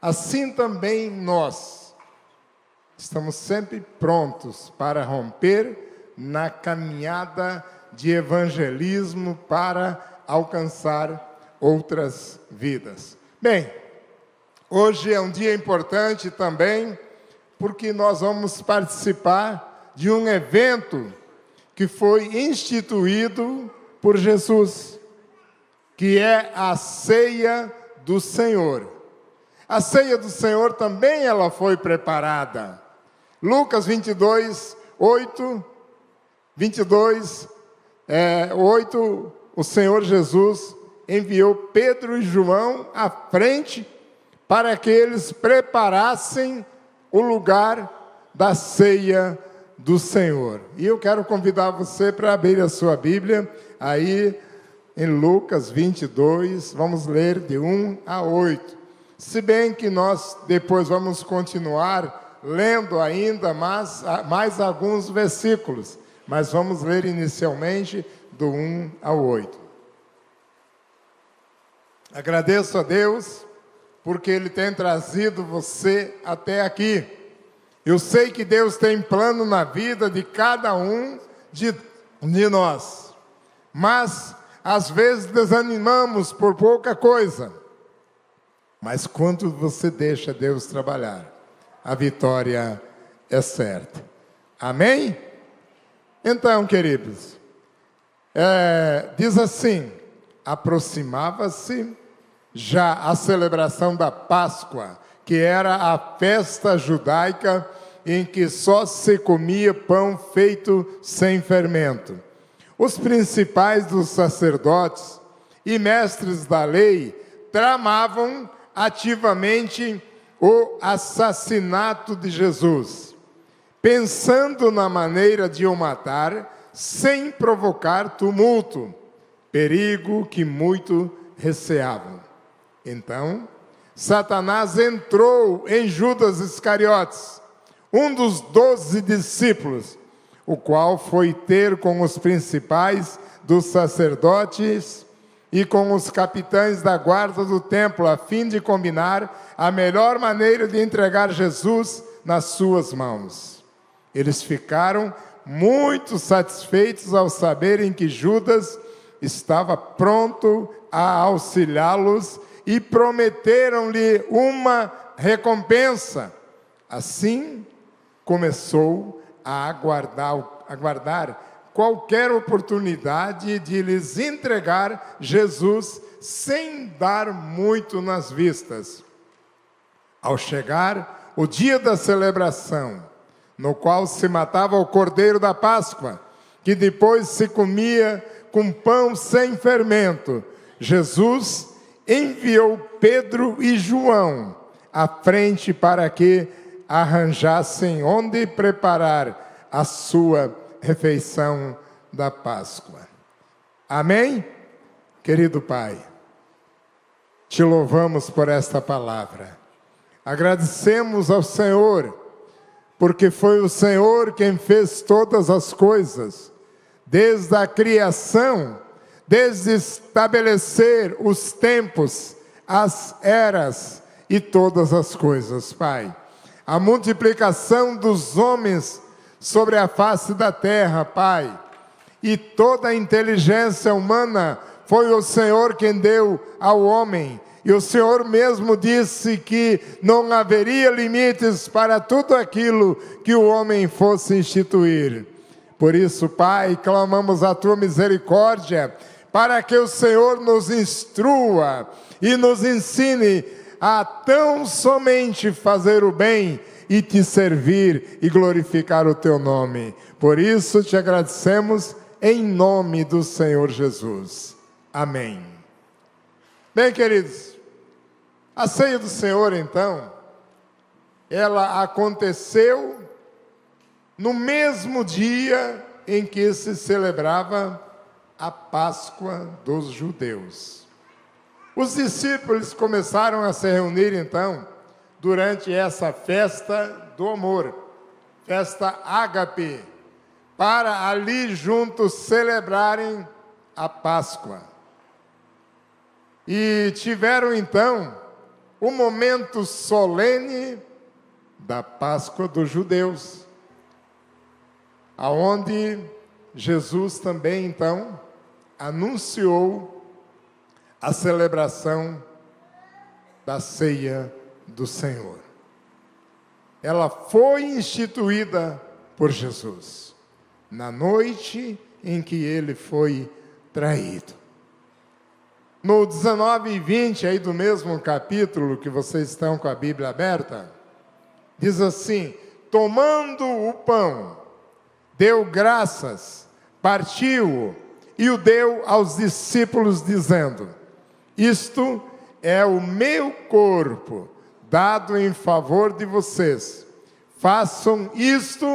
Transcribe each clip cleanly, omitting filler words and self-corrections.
assim também nós estamos sempre prontos para romper na caminhada de evangelismo para alcançar outras vidas. Bem, hoje é um dia importante também, porque nós vamos participar de um evento que foi instituído por Jesus, que é a Ceia do Senhor. A Ceia do Senhor também ela foi preparada. Lucas 22, 8, o Senhor Jesus enviou Pedro e João à frente para que eles preparassem o lugar da ceia do Senhor. E eu quero convidar você para abrir a sua Bíblia aí em Lucas 22, vamos ler de 1 a 8. Se bem que nós depois vamos continuar lendo ainda mais alguns versículos, mas vamos ler inicialmente do 1 ao 8. Agradeço a Deus porque Ele tem trazido você até aqui. Eu sei que Deus tem plano na vida de cada um de nós, mas às vezes desanimamos por pouca coisa. Mas quando você deixa Deus trabalhar, a vitória é certa. Amém? Então, queridos, diz assim: aproximava-se já a celebração da Páscoa, que era a festa judaica em que só se comia pão feito sem fermento. Os principais dos sacerdotes e mestres da lei tramavam ativamente o assassinato de Jesus, pensando na maneira de o matar sem provocar tumulto, perigo que muito receavam. Então, Satanás entrou em Judas Iscariotes, um dos 12 discípulos, o qual foi ter com os principais dos sacerdotes e com os capitães da guarda do templo, a fim de combinar a melhor maneira de entregar Jesus nas suas mãos. Eles ficaram muito satisfeitos ao saberem que Judas estava pronto a auxiliá-los e prometeram-lhe uma recompensa. Assim, começou a aguardar qualquer oportunidade de lhes entregar Jesus sem dar muito nas vistas. Ao chegar o dia da celebração, no qual se matava o cordeiro da Páscoa, que depois se comia com pão sem fermento, Jesus enviou Pedro e João à frente para que arranjassem onde preparar a sua refeição da Páscoa. Amém? Querido Pai, te louvamos por esta palavra. Agradecemos ao Senhor, porque foi o Senhor quem fez todas as coisas, desde a criação, desde estabelecer os tempos, as eras e todas as coisas, Pai. A multiplicação dos homens sobre a face da terra, Pai, e toda a inteligência humana foi o Senhor quem deu ao homem, e o Senhor mesmo disse que não haveria limites para tudo aquilo que o homem fosse instituir. Por isso, Pai, clamamos a Tua misericórdia, para que o Senhor nos instrua e nos ensine a tão somente fazer o bem e te servir e glorificar o Teu nome. Por isso te agradecemos em nome do Senhor Jesus. Amém. Bem, queridos, a ceia do Senhor, então, ela aconteceu no mesmo dia em que se celebrava a Páscoa dos judeus. Os discípulos começaram a se reunir, então, durante essa festa do amor, festa ágape, para ali juntos celebrarem a Páscoa. E tiveram, então, o momento solene da Páscoa dos judeus, aonde Jesus também, então, anunciou a celebração da ceia do Senhor. Ela foi instituída por Jesus, na noite em que ele foi traído. No 19 e 20, aí do mesmo capítulo que vocês estão com a Bíblia aberta, diz assim: tomando o pão, deu graças, partiu-o e o deu aos discípulos, dizendo: isto é o meu corpo, dado em favor de vocês. Façam isto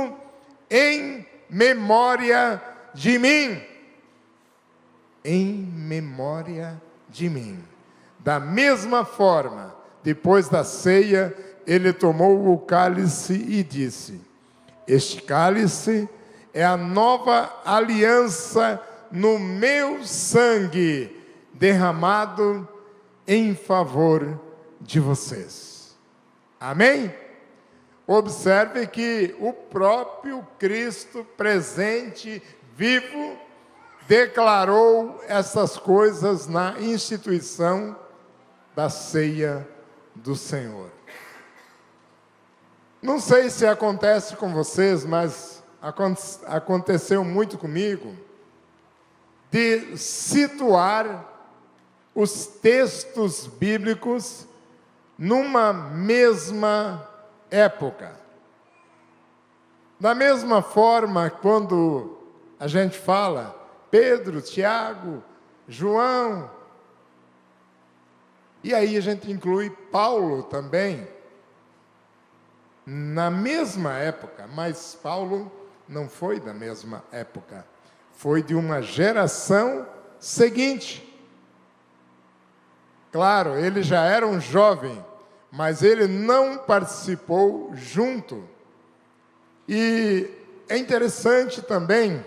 em memória de mim. Em memória de mim. Da mesma forma, depois da ceia, ele tomou o cálice e disse: este cálice é a nova aliança no meu sangue, derramado em favor de vocês. Amém? Observe que o próprio Cristo presente, vivo, declarou essas coisas na instituição da ceia do Senhor. Não sei se acontece com vocês, mas aconteceu muito comigo, de situar os textos bíblicos numa mesma época. Da mesma forma, quando a gente fala Pedro, Tiago, João, e aí a gente inclui Paulo também, na mesma época, mas Paulo não foi da mesma época, foi de uma geração seguinte. Claro, ele já era um jovem, mas ele não participou junto. E é interessante também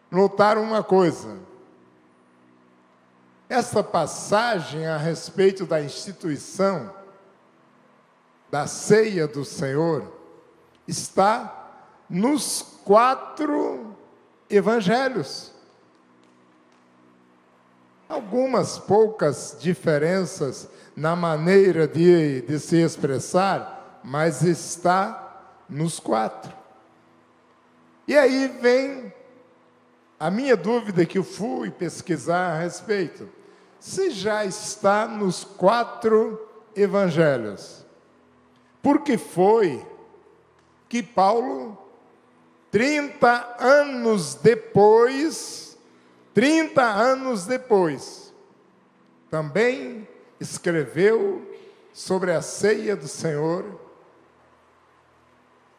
notar uma coisa. Essa passagem a respeito da instituição da ceia do Senhor está nos 4 evangelhos. Algumas poucas diferenças na maneira de se expressar, mas está nos 4. E aí vem a minha dúvida, que eu fui pesquisar a respeito: se já está nos 4 evangelhos, por que foi que Paulo, 30 anos depois, também escreveu sobre a ceia do Senhor,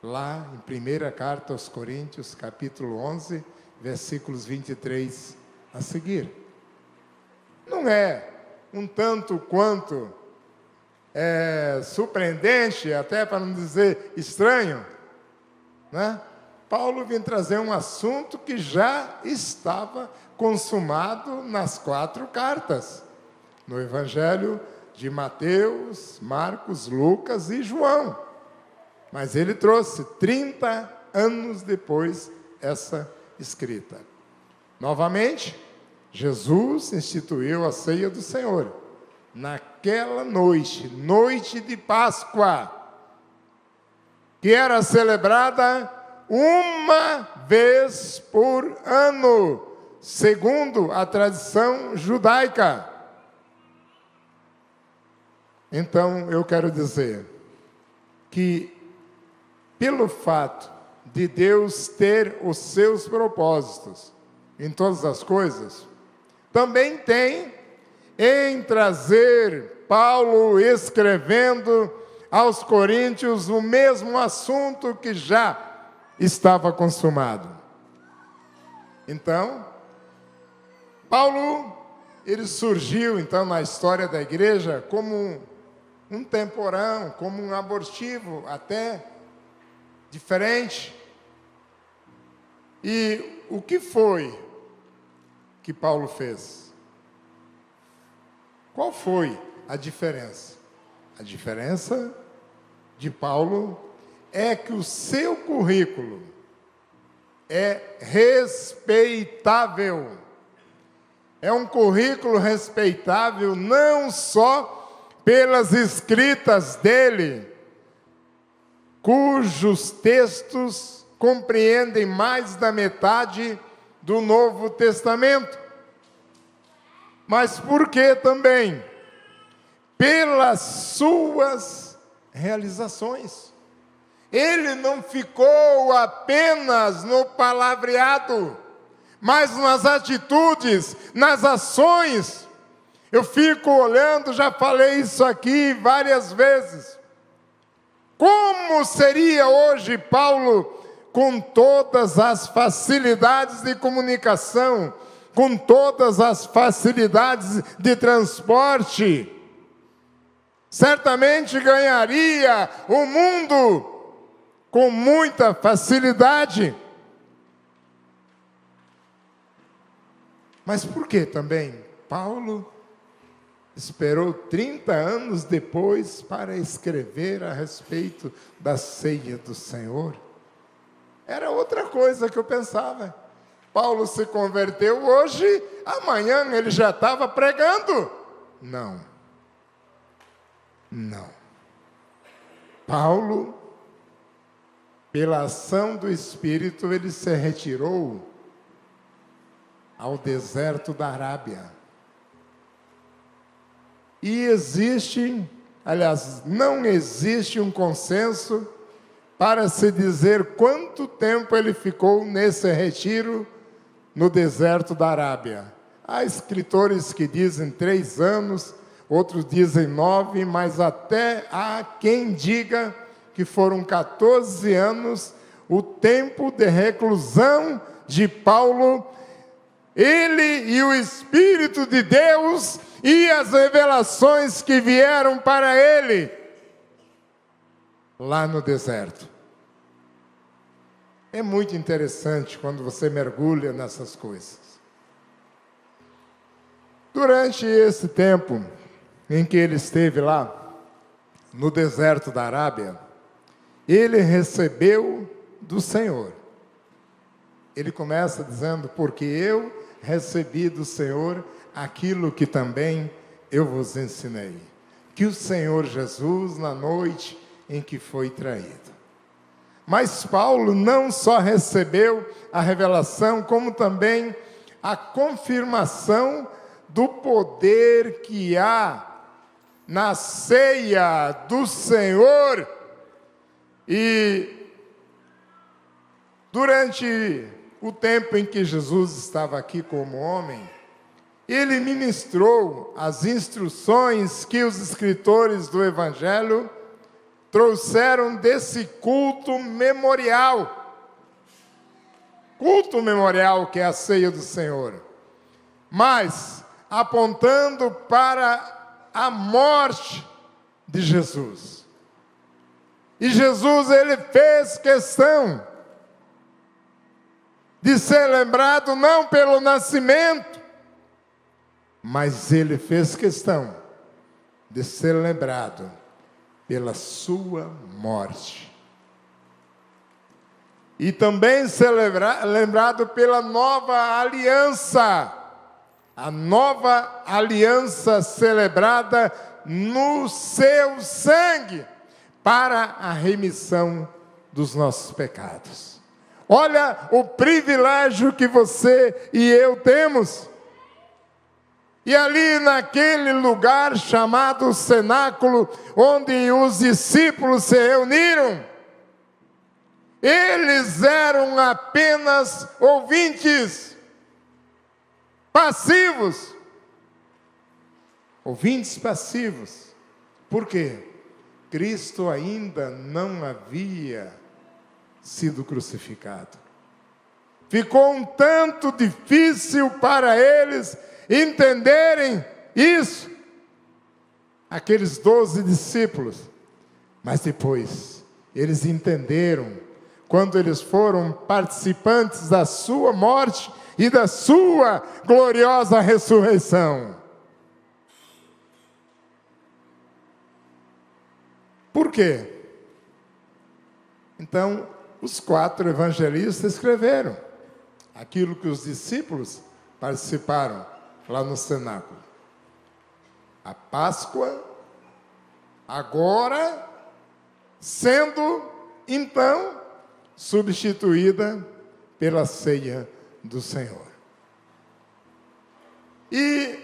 lá em 1ª carta aos Coríntios, capítulo 11, versículos 23 a seguir? Não é um tanto quanto surpreendente, até para não dizer estranho, né? Paulo vem trazer um assunto que já estava consumado nas 4 cartas, no Evangelho de Mateus, Marcos, Lucas e João. Mas ele trouxe 30 anos depois essa escrita. Novamente, Jesus instituiu a ceia do Senhor naquela noite, noite de Páscoa, que era celebrada uma vez por ano, segundo a tradição judaica. Então, eu quero dizer que, pelo fato de Deus ter os seus propósitos em todas as coisas, também tem em trazer Paulo escrevendo aos Coríntios o mesmo assunto que já estava consumado. Então, Paulo, ele surgiu então na história da igreja como um temporão, como um abortivo, até diferente. E o que foi que Paulo fez? Qual foi a diferença? A diferença de Paulo é que o seu currículo é respeitável. É um currículo respeitável não só pelas escritas dele, cujos textos compreendem mais da metade do Novo Testamento, mas porque também pelas suas realizações. Ele não ficou apenas no palavreado, mas nas atitudes, nas ações. Eu fico olhando, já falei isso aqui várias vezes. Como seria hoje Paulo com todas as facilidades de comunicação, com todas as facilidades de transporte? Certamente ganharia o mundo com muita facilidade. Mas por que também Paulo esperou 30 anos depois para escrever a respeito da ceia do Senhor? Era outra coisa que eu pensava. Paulo se converteu hoje, amanhã ele já estava pregando. Não. Paulo, pela ação do Espírito, ele se retirou ao deserto da Arábia. E não existe um consenso para se dizer quanto tempo ele ficou nesse retiro no deserto da Arábia. Há escritores que dizem 3 anos, outros dizem 9, mas até há quem diga que foram 14 anos o tempo de reclusão de Paulo. Ele e o Espírito de Deus e as revelações que vieram para ele lá no deserto. É muito interessante quando você mergulha nessas coisas. Durante esse tempo em que ele esteve lá no deserto da Arábia, ele recebeu do Senhor. Ele começa dizendo: porque eu recebi do Senhor aquilo que também eu vos ensinei. Que o Senhor Jesus, na noite em que foi traído. Mas Paulo não só recebeu a revelação, como também a confirmação do poder que há na ceia do Senhor. E durante o tempo em que Jesus estava aqui como homem, ele ministrou as instruções que os escritores do Evangelho trouxeram desse culto memorial. Culto memorial que é a ceia do Senhor. Mas apontando para a morte de Jesus. E Jesus, ele fez questão de ser lembrado não pelo nascimento, mas ele fez questão de ser lembrado pela sua morte. E também ser lembrado pela nova aliança, a nova aliança celebrada no seu sangue, para a remissão dos nossos pecados. Olha o privilégio que você e eu temos. E ali naquele lugar chamado cenáculo, onde os discípulos se reuniram, eles eram apenas ouvintes, passivos. Ouvintes passivos. Por quê? Cristo ainda não havia sido crucificado. Ficou um tanto difícil para eles entenderem isso, aqueles 12 discípulos. Mas depois, eles entenderam, quando eles foram participantes da sua morte e da sua gloriosa ressurreição. Por quê? Então, os 4 evangelistas escreveram aquilo que os discípulos participaram lá no cenáculo. A Páscoa, agora, sendo, então, substituída pela ceia do Senhor. E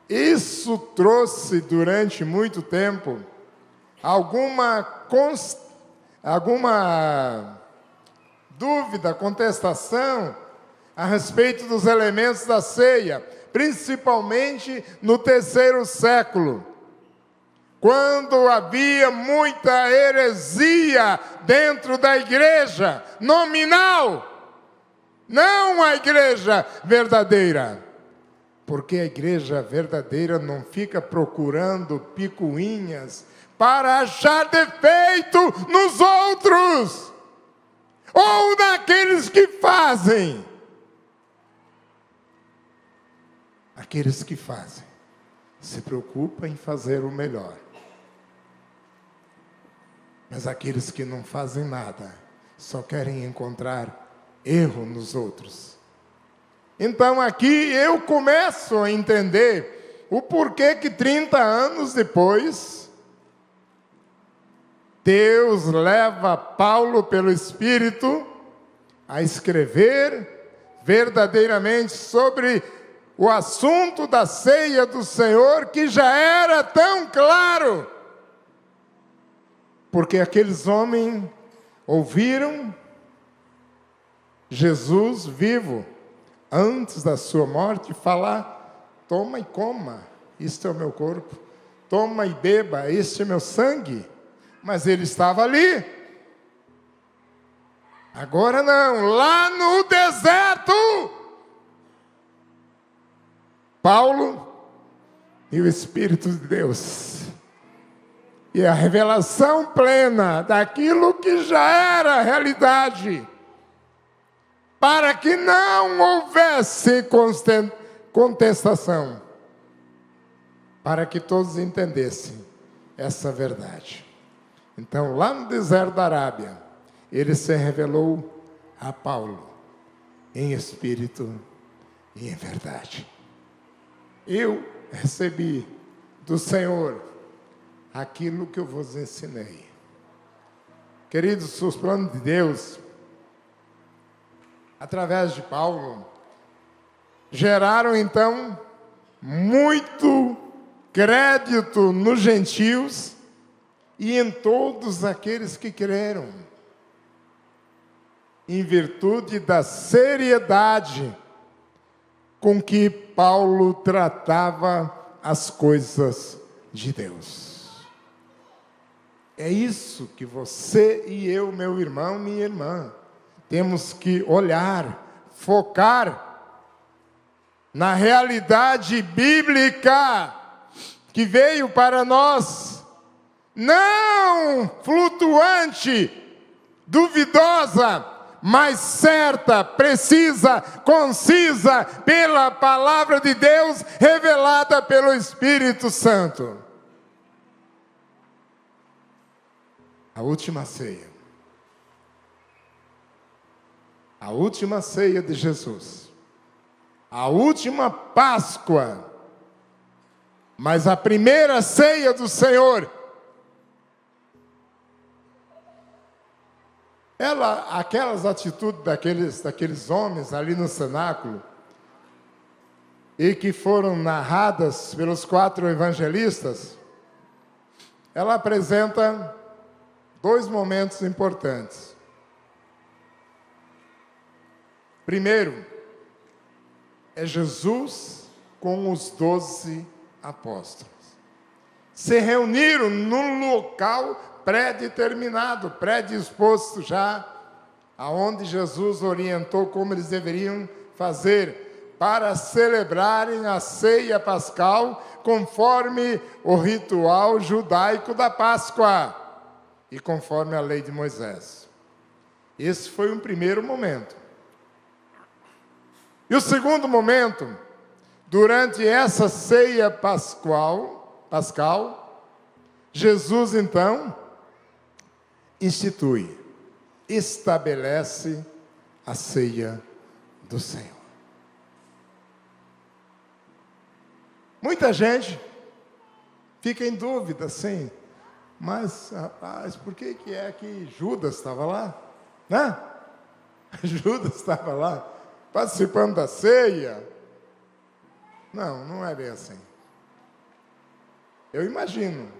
isso trouxe, durante muito tempo, alguma dúvida, contestação a respeito dos elementos da ceia, principalmente no 3º século, quando havia muita heresia dentro da igreja nominal, não a igreja verdadeira. Porque a igreja verdadeira não fica procurando picuinhas para achar defeito nos outros, ou naqueles que fazem. Aqueles que fazem se preocupam em fazer o melhor. Mas aqueles que não fazem nada, só querem encontrar erro nos outros. Então aqui eu começo a entender o porquê que 30 anos depois, Deus leva Paulo pelo Espírito a escrever verdadeiramente sobre o assunto da ceia do Senhor, que já era tão claro. Porque aqueles homens ouviram Jesus vivo, antes da sua morte, falar: toma e coma, isto é o meu corpo. Toma e beba, este é meu sangue. Mas ele estava ali. Agora não, lá no deserto, Paulo e o Espírito de Deus, e a revelação plena daquilo que já era realidade, para que não houvesse contestação, para que todos entendessem essa verdade. Então, lá no deserto da Arábia, ele se revelou a Paulo, em espírito e em verdade. Eu recebi do Senhor aquilo que eu vos ensinei. Queridos, os planos de Deus, através de Paulo, geraram então muito crédito nos gentios e em todos aqueles que creram, em virtude da seriedade com que Paulo tratava as coisas de Deus. É isso que você e eu, meu irmão, minha irmã, temos que olhar, focar na realidade bíblica que veio para nós, não flutuante, duvidosa, mas certa, precisa, concisa, pela palavra de Deus, revelada pelo Espírito Santo. A última ceia. A última ceia de Jesus. A última Páscoa. Mas a primeira ceia do Senhor. Aquelas atitudes daqueles homens ali no cenáculo, e que foram narradas pelos 4 evangelistas, ela apresenta 2 momentos importantes. Primeiro, é Jesus com os 12 apóstolos. Se reuniram num local pré-determinado, pré-disposto já, aonde Jesus orientou como eles deveriam fazer para celebrarem a ceia pascal, conforme o ritual judaico da Páscoa e conforme a lei de Moisés. Esse foi um primeiro momento. E o segundo momento, durante essa ceia pascal, Jesus, então, estabelece a ceia do Senhor. Muita gente fica em dúvida, sim, mas, rapaz, por que é que Judas estava lá? Né? Judas estava lá, participando da ceia. Não, não é bem assim. Eu imagino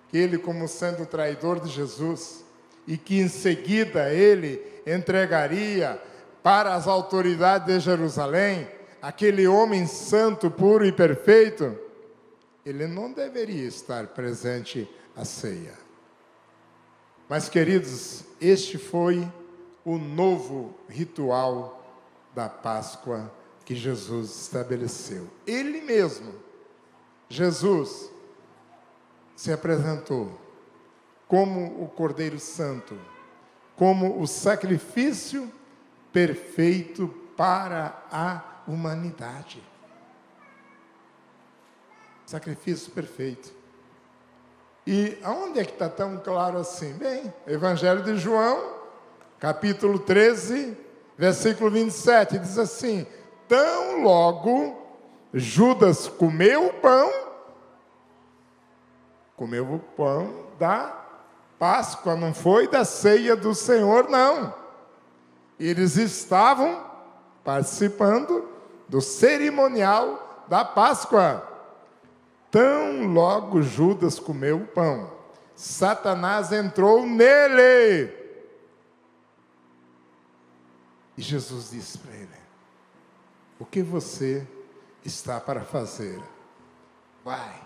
que ele, como sendo o traidor de Jesus, e que em seguida ele entregaria para as autoridades de Jerusalém aquele homem santo, puro e perfeito, ele não deveria estar presente à ceia. Mas, queridos, este foi o novo ritual da Páscoa que Jesus estabeleceu. Ele mesmo, Jesus, se apresentou como o Cordeiro Santo, como o sacrifício perfeito para a humanidade. Sacrifício perfeito. E aonde é que está tão claro assim? Bem, Evangelho de João, capítulo 13, versículo 27, diz assim: tão logo Judas comeu o pão da Páscoa, não foi da ceia do Senhor, não. Eles estavam participando do cerimonial da Páscoa. Tão logo Judas comeu o pão, Satanás entrou nele. E Jesus disse para ele: o que você está para fazer? Vai,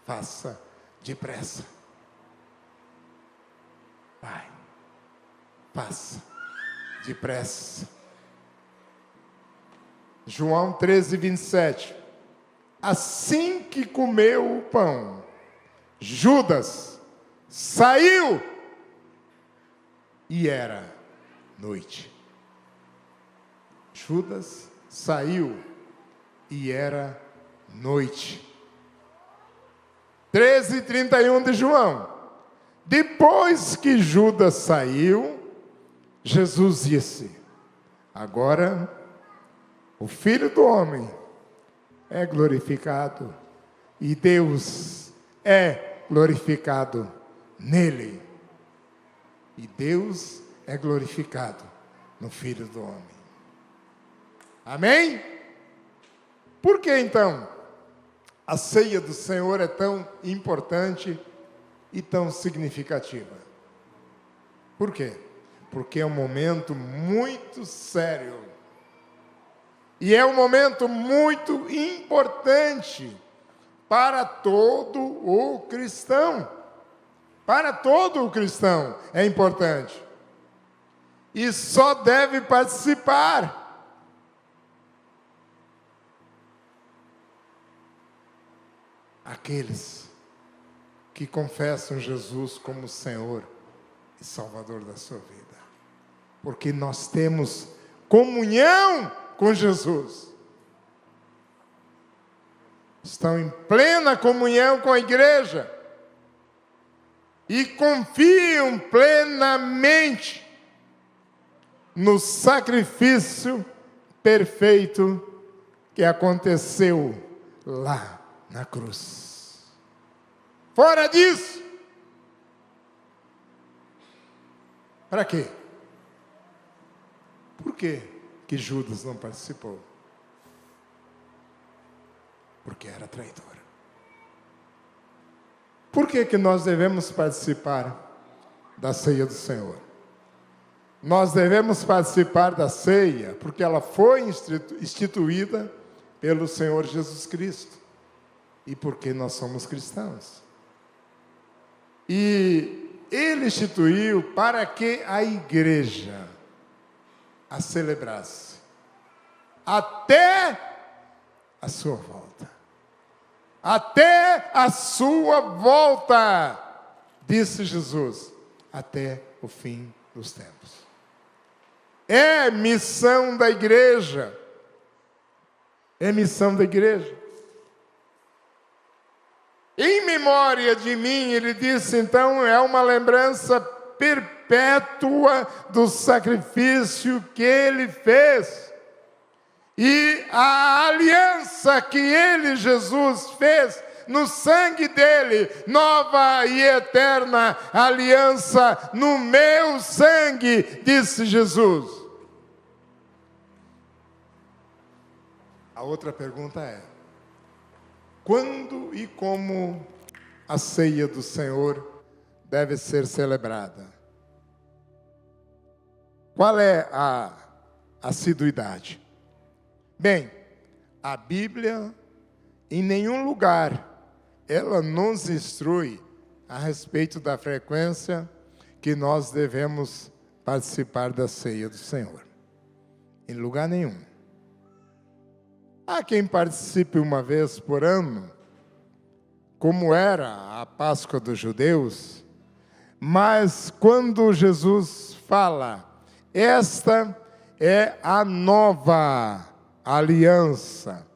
faça depressa. Vai, faça depressa. João 13, 27. Assim que comeu o pão, Judas saiu e era noite. Judas saiu e era noite. 13:31 de João. Depois que Judas saiu, Jesus disse: agora o Filho do Homem é glorificado e Deus é glorificado nele. E Deus é glorificado no Filho do Homem. Amém? Por que então a ceia do Senhor é tão importante e tão significativa? Por quê? Porque é um momento muito sério. E é um momento muito importante para todo o cristão. Para todo o cristão é importante. E só deve participar aqueles que confessam Jesus como Senhor e Salvador da sua vida. Porque nós temos comunhão com Jesus. Estão em plena comunhão com a igreja. E confiam plenamente no sacrifício perfeito que aconteceu lá na cruz. Fora disso, para quê? Por quê que Judas não participou? Porque era traidor. Por que que nós devemos participar da ceia do Senhor? Nós devemos participar da ceia porque ela foi instituída pelo Senhor Jesus Cristo. E porque nós somos cristãos. E Ele instituiu para que a igreja a celebrasse até a sua volta. Até a sua volta, disse Jesus, até o fim dos tempos. É missão da igreja. É missão da igreja. em memória de mim. Ele disse, então, é uma lembrança perpétua do sacrifício que ele fez. E a aliança que ele, Jesus, fez no sangue dele, nova e eterna aliança no meu sangue, disse Jesus. A outra pergunta é: quando e como a ceia do Senhor deve ser celebrada? Qual é a assiduidade? Bem, a Bíblia, em nenhum lugar, ela nos instrui a respeito da frequência que nós devemos participar da ceia do Senhor. Em lugar nenhum. Há quem participe uma vez por ano, como era a Páscoa dos judeus, mas quando Jesus fala, esta é a nova aliança.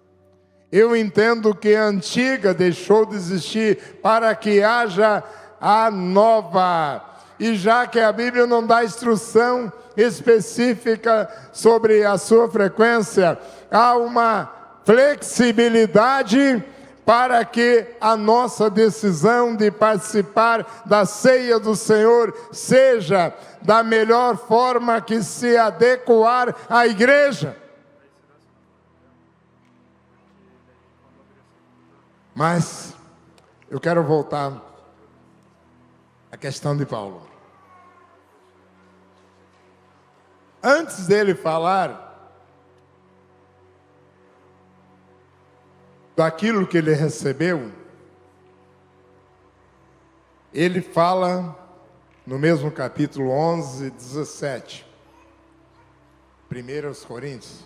Eu entendo que a antiga deixou de existir para que haja a nova. E já que a Bíblia não dá instrução específica sobre a sua frequência, há uma flexibilidade para que a nossa decisão de participar da ceia do Senhor seja da melhor forma que se adequar à igreja. Mas eu quero voltar à questão de Paulo. Antes dele falar daquilo que ele recebeu, ele fala no mesmo capítulo 11, 17, 1 Coríntios.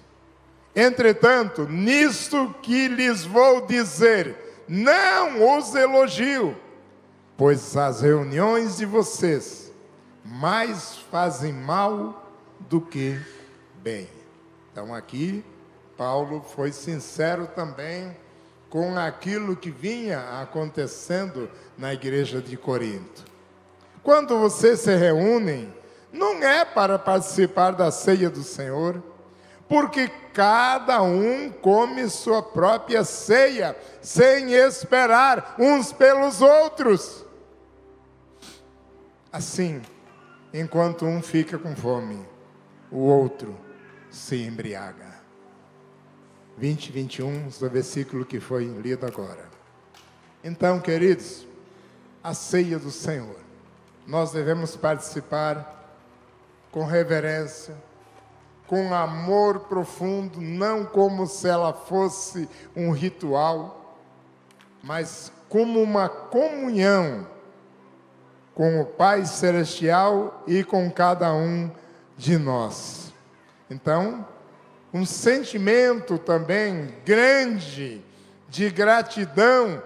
Entretanto, nisto que lhes vou dizer, não os elogio, pois as reuniões de vocês mais fazem mal do que bem. Então aqui, Paulo foi sincero também com aquilo que vinha acontecendo na igreja de Corinto. Quando vocês se reúnem, não é para participar da ceia do Senhor, porque cada um come sua própria ceia, sem esperar uns pelos outros. Assim, enquanto um fica com fome, o outro se embriaga. 20 e 21, do versículo que foi lido agora. Então, queridos, a ceia do Senhor, nós devemos participar com reverência, com amor profundo, não como se ela fosse um ritual, mas como uma comunhão com o Pai Celestial e com cada um de nós. Então, um sentimento também grande de gratidão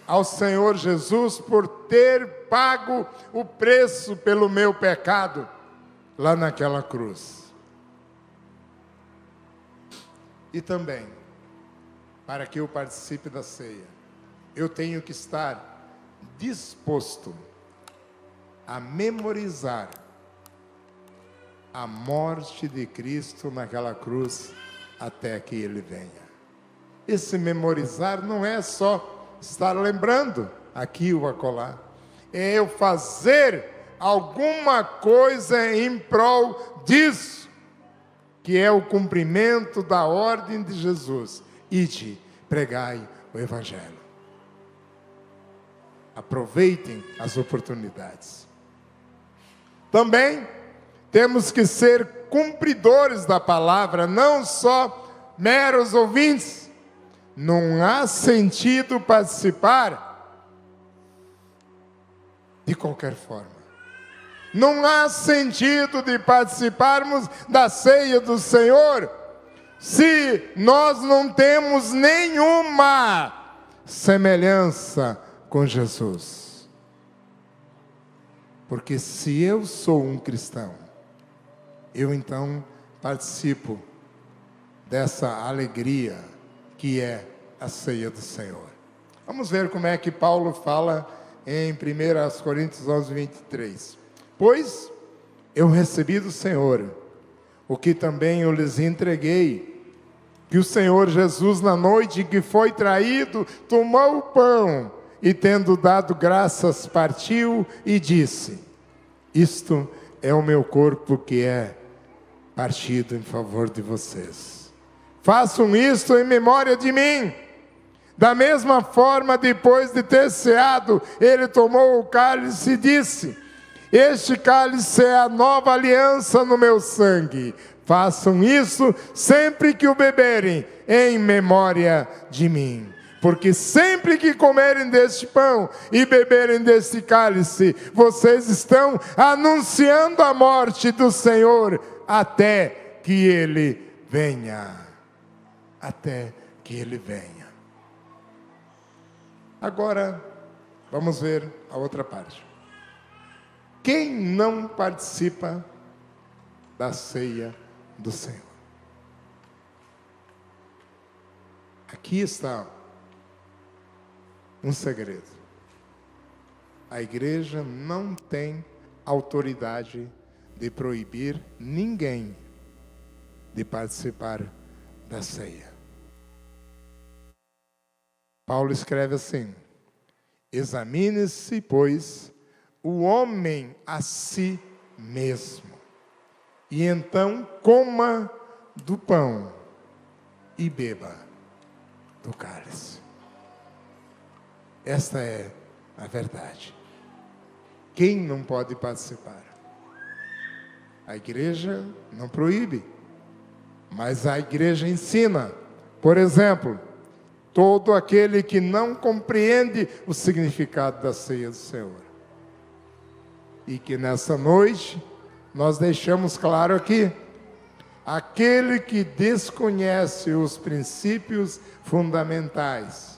ao Senhor Jesus por ter pago o preço pelo meu pecado lá naquela cruz. E também, para que eu participe da ceia, eu tenho que estar disposto a memorizar a morte de Cristo naquela cruz até que Ele venha. Esse memorizar não é só estar lembrando aqui ou acolá, é eu fazer alguma coisa em prol disso, que é o cumprimento da ordem de Jesus: ide, pregai o Evangelho. Aproveitem as oportunidades. Também temos que ser cumpridores da palavra, não só meros ouvintes. Não há sentido participar de qualquer forma. Não há sentido de participarmos da ceia do Senhor se nós não temos nenhuma semelhança com Jesus. Porque se eu sou um cristão, eu então participo dessa alegria que é a ceia do Senhor. Vamos ver como é que Paulo fala em 1 Coríntios 11, 23. Pois eu recebi do Senhor o que também eu lhes entreguei, que o Senhor Jesus, na noite em que foi traído, tomou o pão e, tendo dado graças, partiu e disse: isto é o meu corpo que é partido em favor de vocês. Façam isto em memória de mim. Da mesma forma, depois de ter ceado, ele tomou o cálice e disse: este cálice é a nova aliança no meu sangue. Façam isso sempre que o beberem, em memória de mim. Porque sempre que comerem deste pão e beberem deste cálice, vocês estão anunciando a morte do Senhor até que Ele venha. Até que Ele venha. Agora, vamos ver a outra parte. Quem não participa da ceia do Senhor? Aqui está um segredo. A igreja não tem autoridade de proibir ninguém de participar da ceia. Paulo escreve assim: examine-se, pois, o homem a si mesmo, e então coma do pão e beba do cálice. Esta é a verdade. Quem não pode participar? A igreja não proíbe, mas a igreja ensina. Por exemplo, todo aquele que não compreende o significado da ceia do Senhor. E que nessa noite nós deixamos claro aqui: aquele que desconhece os princípios fundamentais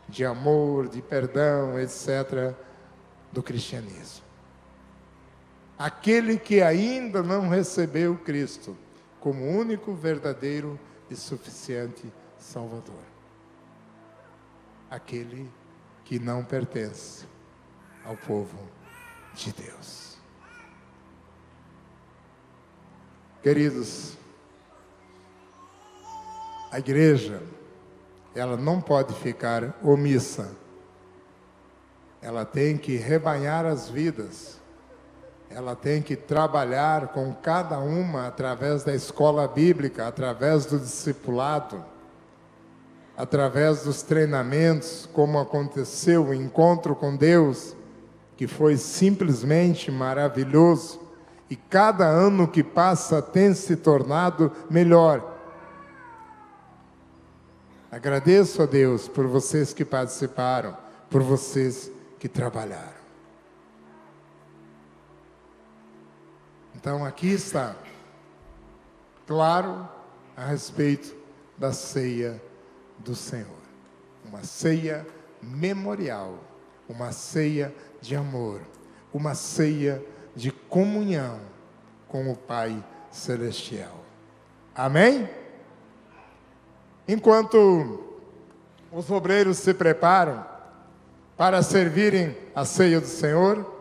de amor, de perdão, etc., do cristianismo. Aquele que ainda não recebeu Cristo como único, verdadeiro e suficiente Salvador. Aquele que não pertence ao povo de Deus. Queridos, a igreja, ela não pode ficar omissa. Ela tem que rebanhar as vidas. Ela tem que trabalhar com cada uma através da escola bíblica, através do discipulado, através dos treinamentos, como aconteceu o encontro com Deus, que foi simplesmente maravilhoso, e cada ano que passa tem se tornado melhor. Agradeço a Deus por vocês que participaram, por vocês que trabalharam. Então aqui está, claro, a respeito da ceia do Senhor. Uma ceia memorial, uma ceia de amor, uma ceia de comunhão com o Pai Celestial. Amém? Enquanto os obreiros se preparam para servirem a ceia do Senhor,